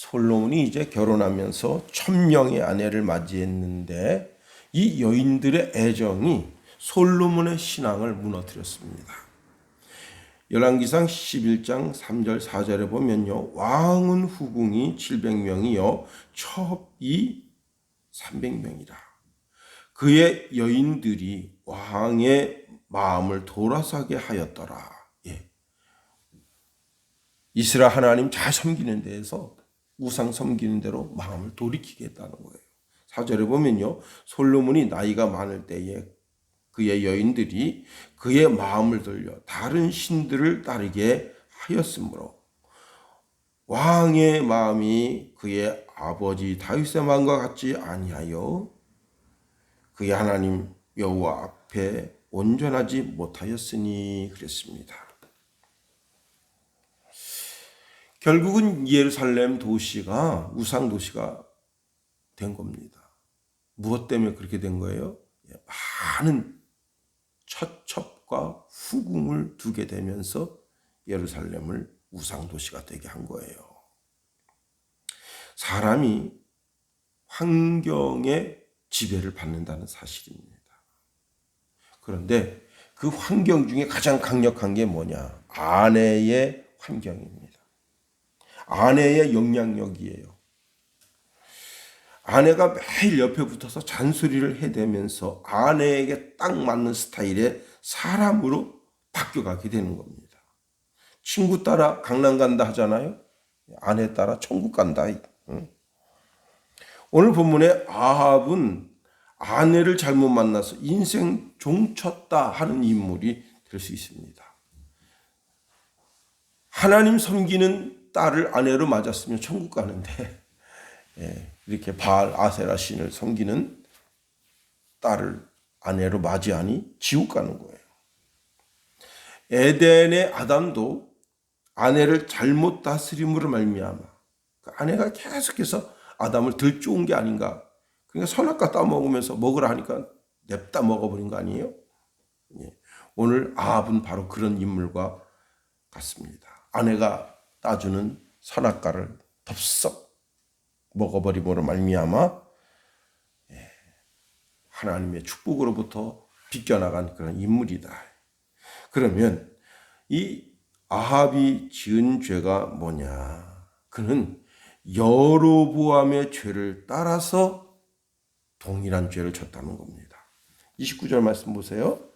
솔로몬이 이제 결혼하면서 1000명의 아내를 맞이했는데 이 여인들의 애정이 솔로몬의 신앙을 무너뜨렸습니다. 열왕기상 11장 3절 4절에 보면요. 왕은 후궁이 700명이요 첩이 300명이라. 그의 여인들이 왕의 마음을 돌아서게 하였더라. 예. 이스라엘 하나님 잘 섬기는 데에서 우상 섬기는 대로 마음을 돌이키게 했다는 거예요. 4절에 보면요. 솔로몬이 나이가 많을 때에 그의 여인들이 그의 마음을 돌려 다른 신들을 따르게 하였으므로 왕의 마음이 그의 아버지 다윗의 마음과 같지 아니하여 그의 하나님 여호와 앞에 온전하지 못하였으니 그랬습니다. 결국은 예루살렘 도시가 우상 도시가 된 겁니다. 무엇 때문에 그렇게 된 거예요? 많은 처첩과 후궁을 두게 되면서 예루살렘을 우상 도시가 되게 한 거예요. 사람이 환경의 지배를 받는다는 사실입니다. 그런데 그 환경 중에 가장 강력한 게 뭐냐? 아내의 환경입니다. 아내의 영향력이에요. 아내가 매일 옆에 붙어서 잔소리를 해대면서 아내에게 딱 맞는 스타일의 사람으로 바뀌어가게 되는 겁니다. 친구 따라 강남 간다 하잖아요. 아내 따라 천국 간다. 오늘 본문에 아합은 아내를 잘못 만나서 인생 종쳤다 하는 인물이 될 수 있습니다. 하나님 섬기는 딸을 아내로 맞았으면 천국 가는데 이렇게 바알 아세라 신을 섬기는 딸을 아내로 맞이하니 지옥 가는 거예요. 에덴의 아담도 아내를 잘못 다스림으로 말미암아 그 아내가 계속해서 아담을 들쫓은 게 아닌가. 그러니까 선악과 따먹으면서 먹으라 하니까 냅다 먹어버린 거 아니에요? 오늘 아합은 바로 그런 인물과 같습니다. 아내가 따주는 선악과를 덥석 먹어버림으로 말미암아 하나님의 축복으로부터 비껴나간 그런 인물이다. 그러면 이 아합이 지은 죄가 뭐냐? 그는 여로보암의 죄를 따라서 동일한 죄를 졌다는 겁니다. 29절 말씀 보세요.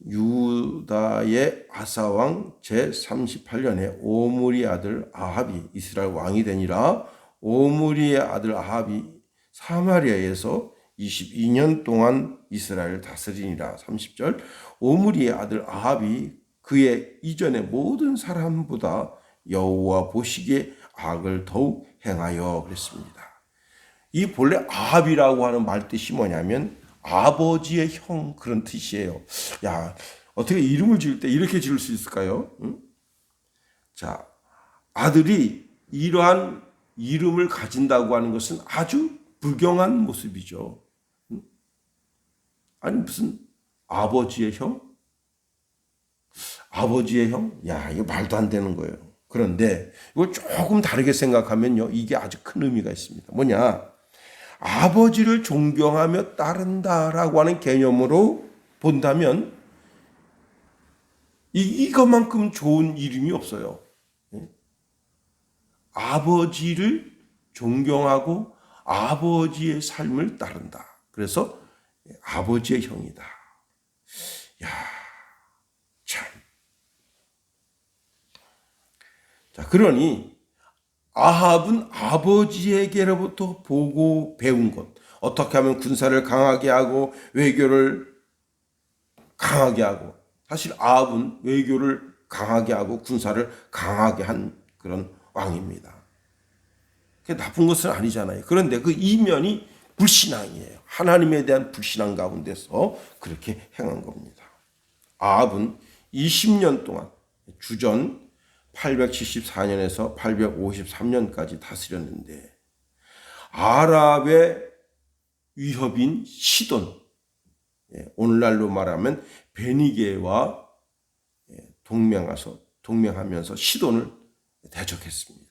유다의 아사왕 제38년에 오므리 아들 아합이 이스라엘 왕이 되니라. 오므리의 아들 아합이 사마리아에서 22년 동안 이스라엘을 다스리니라. 30절 오므리의 아들 아합이 그의 이전의 모든 사람보다 여호와 보시기에 악을 더욱 행하여 그랬습니다. 이 본래 아합이라고 하는 말 뜻이 뭐냐면 아버지의 형 그런 뜻이에요. 야, 어떻게 이름을 지을 때 이렇게 지을 수 있을까요? 응? 자, 아들이 이러한 이름을 가진다고 하는 것은 아주 불경한 모습이죠. 응? 아니 무슨 아버지의 형? 아버지의 형? 야, 이거 말도 안 되는 거예요. 그런데 이걸 조금 다르게 생각하면요, 이게 아주 큰 의미가 있습니다. 뭐냐? 아버지를 존경하며 따른다라고 하는 개념으로 본다면 이것만큼 좋은 이름이 없어요. 아버지를 존경하고 아버지의 삶을 따른다. 그래서 아버지의 형이다. 야, 참. 자, 그러니 아합은 아버지에게로부터 보고 배운 것, 어떻게 하면 군사를 강하게 하고 외교를 강하게 하고, 사실 아합은 외교를 강하게 하고 군사를 강하게 한 그런 왕입니다. 그게 나쁜 것은 아니잖아요. 그런데 그 이면이 불신앙이에요. 하나님에 대한 불신앙 가운데서 그렇게 행한 겁니다. 아합은 20년 동안 주전 874년에서 853년까지 다스렸는데 아랍의 위협인 시돈, 오늘날로 말하면 베니게와 동맹하면서 시돈을 대적했습니다.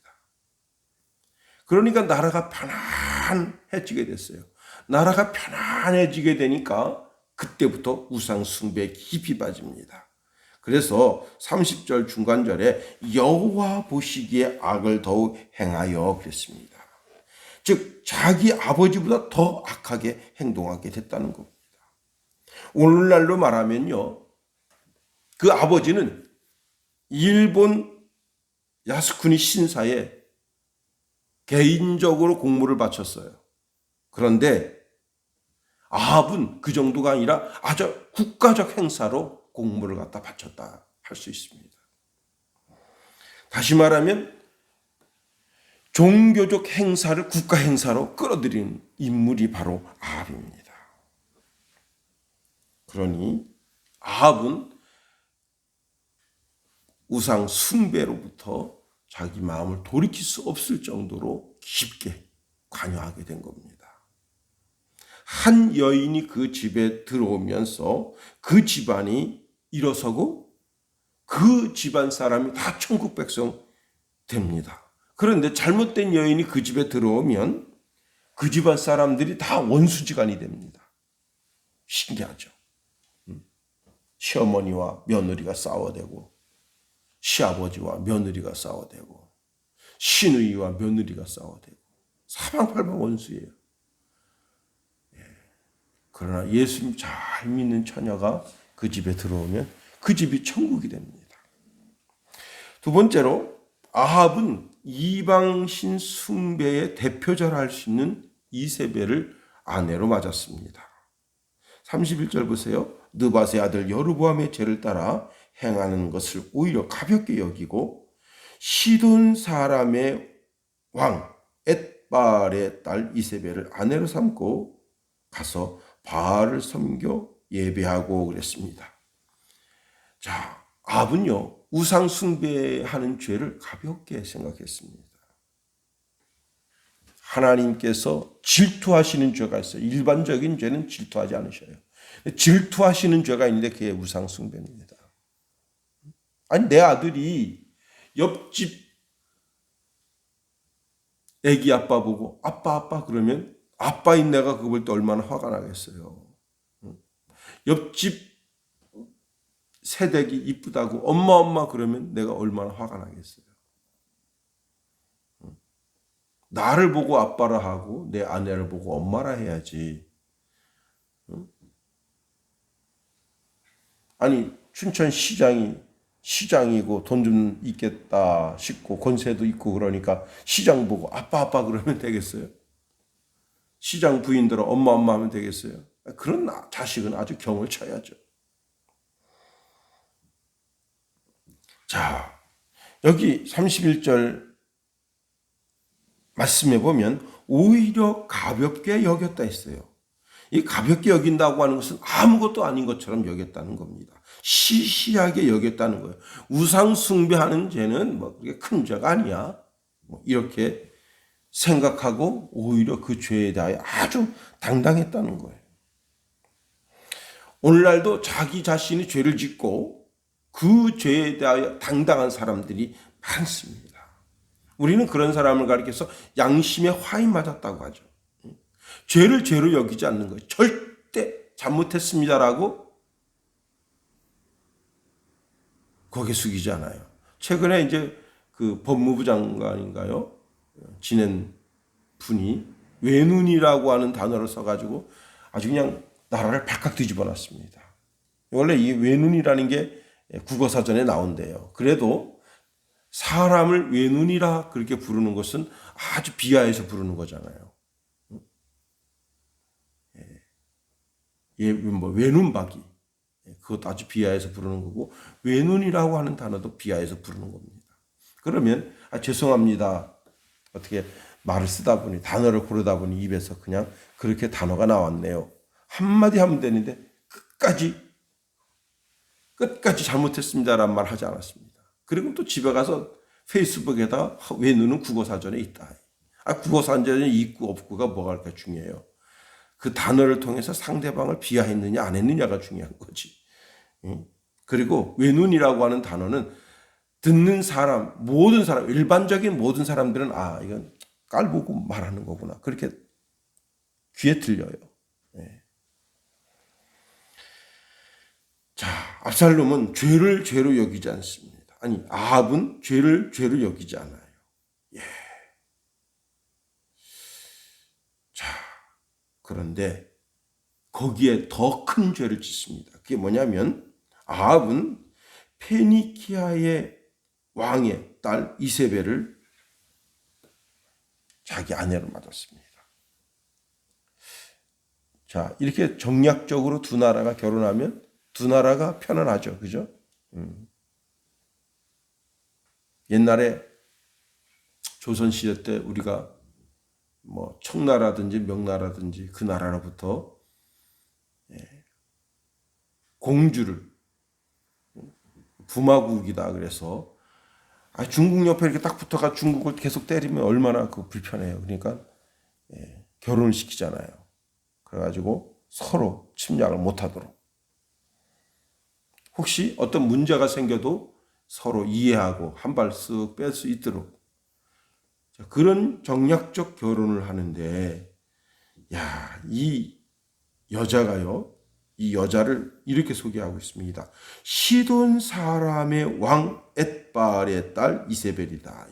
그러니까 나라가 편안해지게 됐어요. 나라가 편안해지게 되니까 그때부터 우상 숭배에 깊이 빠집니다. 그래서 30절 중간절에 여호와 보시기에 악을 더욱 행하여 그랬습니다. 즉 자기 아버지보다 더 악하게 행동하게 됐다는 겁니다. 오늘날로 말하면요, 그 아버지는 일본 야스쿠니 신사에 개인적으로 공물을 바쳤어요. 그런데 아합은 그 정도가 아니라 아주 국가적 행사로 공물을 갖다 바쳤다 할 수 있습니다. 다시 말하면 종교적 행사를 국가 행사로 끌어들인 인물이 바로 아합입니다. 그러니 아합은 우상 숭배로부터 자기 마음을 돌이킬 수 없을 정도로 깊게 관여하게 된 겁니다. 한 여인이 그 집에 들어오면서 그 집안이 일어서고 그 집안 사람이 다 천국 백성 됩니다. 그런데 잘못된 여인이 그 집에 들어오면 그 집안 사람들이 다 원수지간이 됩니다. 신기하죠. 시어머니와 며느리가 싸워대고, 시아버지와 며느리가 싸워대고, 시누이와 며느리가 싸워대고, 사방팔방 원수예요. 그러나 예수님 잘 믿는 처녀가 그 집에 들어오면 그 집이 천국이 됩니다. 두 번째로 아합은 이방신 숭배의 대표자라 할 수 있는 이세벨을 아내로 맞았습니다. 31절 보세요. 느밧의 아들 여르보암의 죄를 따라 행하는 것을 오히려 가볍게 여기고 시돈 사람의 왕 엣발의 딸 이세벨을 아내로 삼고 가서 바알을 섬겨 예배하고 그랬습니다. 자, 아합은요, 우상 숭배하는 죄를 가볍게 생각했습니다. 하나님께서 질투하시는 죄가 있어요. 일반적인 죄는 질투하지 않으셔요. 질투하시는 죄가 있는데 그게 우상 숭배입니다. 아니, 내 아들이 옆집 애기 아빠 보고 아빠 그러면 아빠인 내가 그걸 때 얼마나 화가 나겠어요. 옆집 새댁이 이쁘다고 엄마 그러면 내가 얼마나 화가 나겠어요. 나를 보고 아빠라 하고 내 아내를 보고 엄마라 해야지. 아니, 춘천 시장이고 돈 좀 있겠다 싶고 권세도 있고 그러니까 시장 보고 아빠 그러면 되겠어요? 시장 부인들은 엄마 하면 되겠어요? 그런 자식은 아주 경을 쳐야죠. 자, 여기 31절 말씀해 보면 오히려 가볍게 여겼다 했어요. 이 가볍게 여긴다고 하는 것은 아무것도 아닌 것처럼 여겼다는 겁니다. 시시하게 여겼다는 거예요. 우상 숭배하는 죄는 뭐 그렇게 큰 죄가 아니야. 뭐 이렇게 생각하고 오히려 그 죄에 대하여 아주 당당했다는 거예요. 오늘날도 자기 자신이 죄를 짓고 그 죄에 대하여 당당한 사람들이 많습니다. 우리는 그런 사람을 가리켜서 양심의 화인 맞았다고 하죠. 죄를 죄로 여기지 않는 거예요. 절대 잘못했습니다라고 고개 숙이지 않아요. 최근에 이제 그 법무부 장관인가요? 지낸 분이 외눈이라고 하는 단어를 써가지고 아주 그냥 나라를 발칵 뒤집어 놨습니다. 원래 이 외눈이라는 게 국어사전에 나온대요. 그래도 사람을 외눈이라 그렇게 부르는 것은 아주 비하해서 부르는 거잖아요. 뭐 외눈박이, 그것도 아주 비하해서 부르는 거고 외눈이라고 하는 단어도 비하해서 부르는 겁니다. 그러면 죄송합니다. 어떻게 말을 쓰다 보니 단어를 고르다 보니 입에서 그냥 그렇게 단어가 나왔네요. 한마디 하면 되는데 끝까지 잘못했습니다라는 말 하지 않았습니다. 그리고 또 집에 가서 페이스북에다가 외눈은 국어사전에 있다. 국어사전에 있고 없고가 뭐가 그렇게 중요해요. 그 단어를 통해서 상대방을 비하했느냐 안 했느냐가 중요한 거지. 그리고 외눈이라고 하는 단어는 듣는 사람, 모든 사람, 일반적인 모든 사람들은 이건 깔보고 말하는 거구나. 그렇게 귀에 들려요. 예. 자, 압살롬은 죄를 죄로 여기지 않습니다. 아니, 아합은 죄를 죄로 여기지 않아요. 예. 자, 그런데 거기에 더 큰 죄를 짓습니다. 그게 뭐냐면 아합은 페니키아의 왕의 딸 이세벨을 자기 아내로 맞았습니다. 자, 이렇게 정략적으로 두 나라가 결혼하면 두 나라가 편안하죠. 그죠? 옛날에 조선시대 때 우리가 뭐 청나라든지 명나라든지 그 나라로부터 공주를 부마국이다 그래서 중국 옆에 이렇게 딱 붙어가 중국을 계속 때리면 얼마나 그 불편해요. 그러니까 결혼을 시키잖아요. 그래가지고 서로 침략을 못하도록. 혹시 어떤 문제가 생겨도 서로 이해하고 한 발 쓱 뺄 수 있도록 그런 정략적 결혼을 하는데, 야, 이 여자가요, 이 여자를 이렇게 소개하고 있습니다. 시돈 사람의 왕 엣발의 딸 이세벨이다.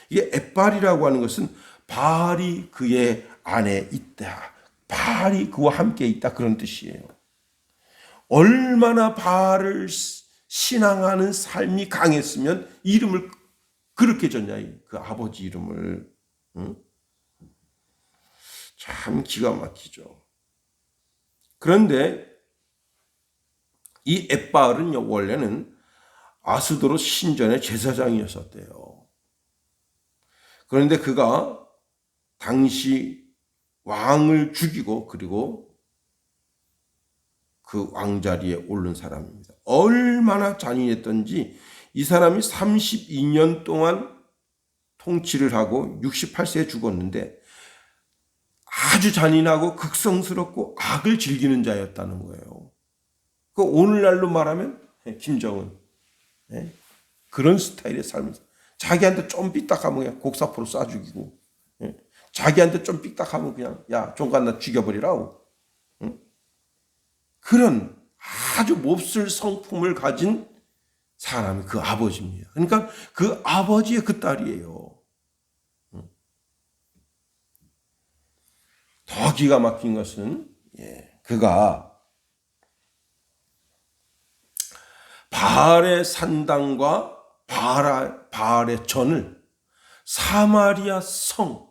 이게 엣발이라고 하는 것은 바알이 그의 안에 있다. 바알이 그와 함께 있다. 그런 뜻이에요. 얼마나 바알을 신앙하는 삶이 강했으면 이름을 그렇게 줬냐. 그 아버지 이름을. 응? 참 기가 막히죠. 그런데 이 엣바알은 원래는 아스도로 신전의 제사장이었었대요. 그런데 그가 당시 왕을 죽이고 그리고 그 왕자리에 오른 사람입니다. 얼마나 잔인했던지 이 사람이 32년 동안 통치를 하고 68세에 죽었는데 아주 잔인하고 극성스럽고 악을 즐기는 자였다는 거예요. 그 오늘날로 말하면 김정은 그런 스타일의 삶을 자기한테 좀 삐딱하면 그냥 곡사포로 쏴 죽이고 자기한테 좀 삐딱하면 그냥 야 종간 나 죽여버리라고 그런 아주 몹쓸 성품을 가진 사람이 그 아버지입니다. 그러니까 그 아버지의 그 딸이에요. 더 기가 막힌 것은 그가 바알의 산당과 바알의 전을 사마리아 성,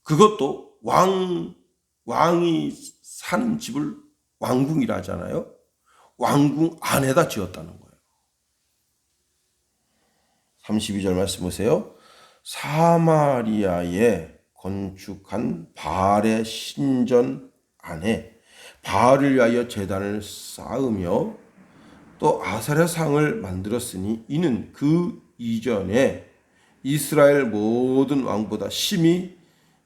그것도 왕이 사는 집을 왕궁이라 하잖아요. 왕궁 안에다 지었다는 거예요. 32절 말씀 보세요. 사마리아에 건축한 바알의 신전 안에 바알을 위하여 제단을 쌓으며 또 아사랴 상을 만들었으니 이는 그 이전에 이스라엘 모든 왕보다 심히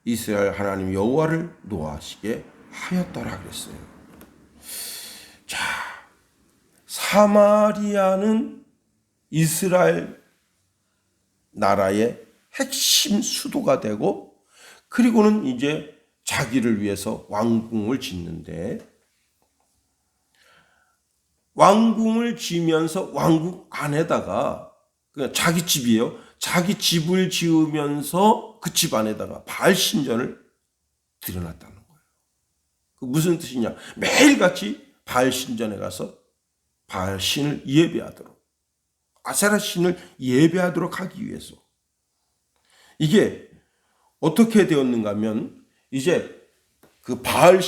이스라엘 하나님 여호와를 노하시게 하였더라 그랬어요. 자, 사마리아는 이스라엘 나라의 핵심 수도가 되고 그리고는 이제 자기를 위해서 왕궁을 짓는데 왕궁을 지으면서 왕궁 안에다가 그냥 자기 집이에요. 자기 집을 지으면서 그 집 안에다가 바알 신전을 들여놨다는 거예요. 그 무슨 뜻이냐? 매일같이 바알 신전에 가서 바알 신을 예배하도록 아세라 신을 예배하도록 하기 위해서 이게 어떻게 되었는가 하면 이제 그 바알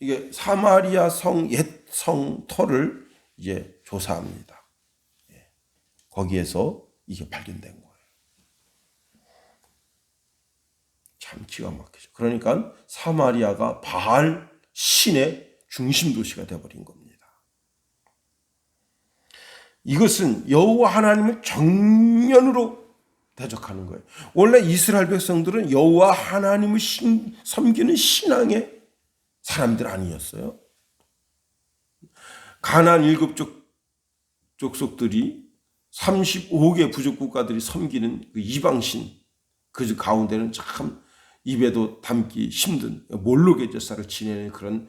이게 사마리아 성 옛 성터를 이제 조사합니다. 거기에서 이게 발견된 거예요. 참 기가 막히죠. 그러니까 사마리아가 바알 신의 중심 도시가 되어버린 겁니다. 이것은 여호와 하나님을 정면으로 대적하는 거예요. 원래 이스라엘 백성들은 여호와 하나님을 섬기는 신앙의 사람들 아니었어요. 가나안 7족 족속들이 35개 부족 국가들이 섬기는 그 이방신 그 가운데는 참 입에도 담기 힘든 몰록의 제사를 지내는 그런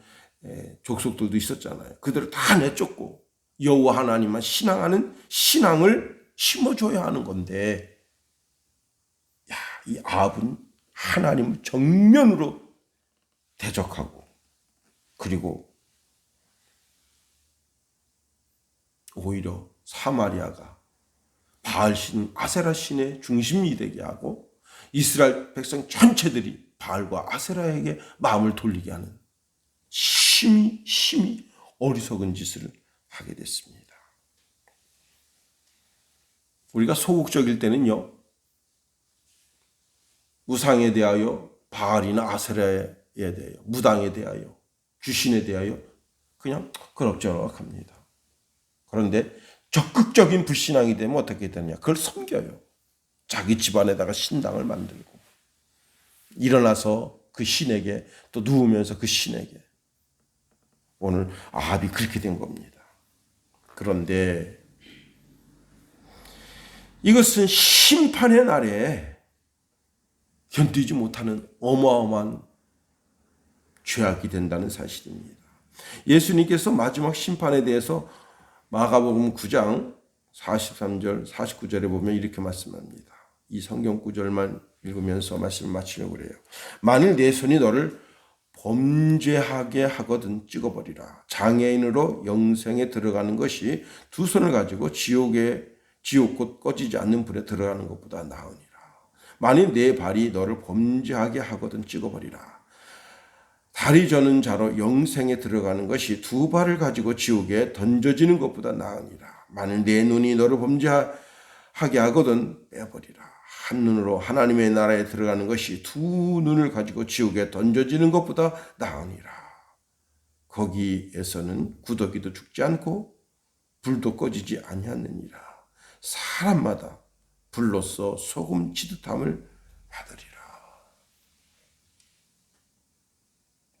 족속들도 있었잖아요. 그들을 다 내쫓고 여호와 하나님만 신앙하는 신앙을 심어줘야 하는 건데, 이 아합은 하나님을 정면으로 대적하고, 그리고 오히려 사마리아가 바알신 아세라 신의 중심이 되게 하고 이스라엘 백성 전체들이 바알과 아세라에게 마음을 돌리게 하는 심히 어리석은 짓을 하게 됐습니다. 우리가 소극적일 때는요, 우상에 대하여, 바알이나 아세라에 대하여, 무당에 대하여, 귀신에 대하여 그냥 그럭저럭합니다. 그런데 적극적인 불신앙이 되면 어떻게 되느냐? 그걸 섬겨요. 자기 집안에다가 신당을 만들고 일어나서 그 신에게, 또 누우면서 그 신에게. 오늘 아합이 그렇게 된 겁니다. 그런데 이것은 심판의 날에 견디지 못하는 어마어마한 죄악이 된다는 사실입니다. 예수님께서 마지막 심판에 대해서 마가복음 9장 43절 49절에 보면 이렇게 말씀합니다. 이 성경 구절만 읽으면서 말씀을 마치려고 그래요. 만일 내 손이 너를 범죄하게 하거든 찍어버리라. 장애인으로 영생에 들어가는 것이 두 손을 가지고 지옥 꺼지지 않는 불에 들어가는 것보다 나으니라. 만일 내 발이 너를 범죄하게 하거든 찍어버리라. 다리 저는 자로 영생에 들어가는 것이 두 발을 가지고 지옥에 던져지는 것보다 나으니라. 만일 내 눈이 너를 범죄하게 하거든 빼버리라. 한 눈으로 하나님의 나라에 들어가는 것이 두 눈을 가지고 지옥에 던져지는 것보다 나으니라. 거기에서는 구더기도 죽지 않고 불도 꺼지지 아니하느니라. 사람마다 불로써 소금 치듯함을 받으리라.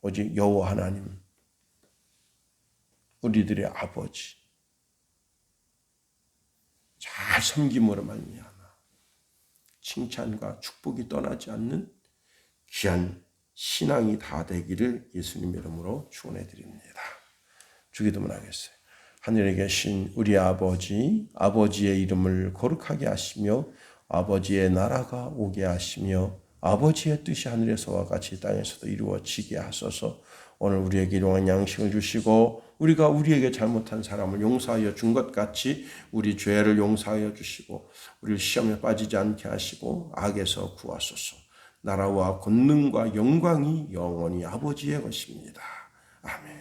오직 여호와 하나님, 우리들의 아버지, 잘 섬김으로 말미암아 칭찬과 축복이 떠나지 않는 귀한 신앙이 다 되기를 예수님 이름으로 축원해 드립니다. 주기도문 하겠어요. 하늘에 계신 우리 아버지, 아버지의 이름을 거룩하게 하시며 아버지의 나라가 오게 하시며 아버지의 뜻이 하늘에서와 같이 땅에서도 이루어지게 하소서. 오늘 우리에게 일용할 양식을 주시고 우리가 우리에게 잘못한 사람을 용서하여 준 것 같이 우리 죄를 용서하여 주시고 우리를 시험에 빠지지 않게 하시고 악에서 구하소서. 나라와 권능과 영광이 영원히 아버지의 것입니다. 아멘.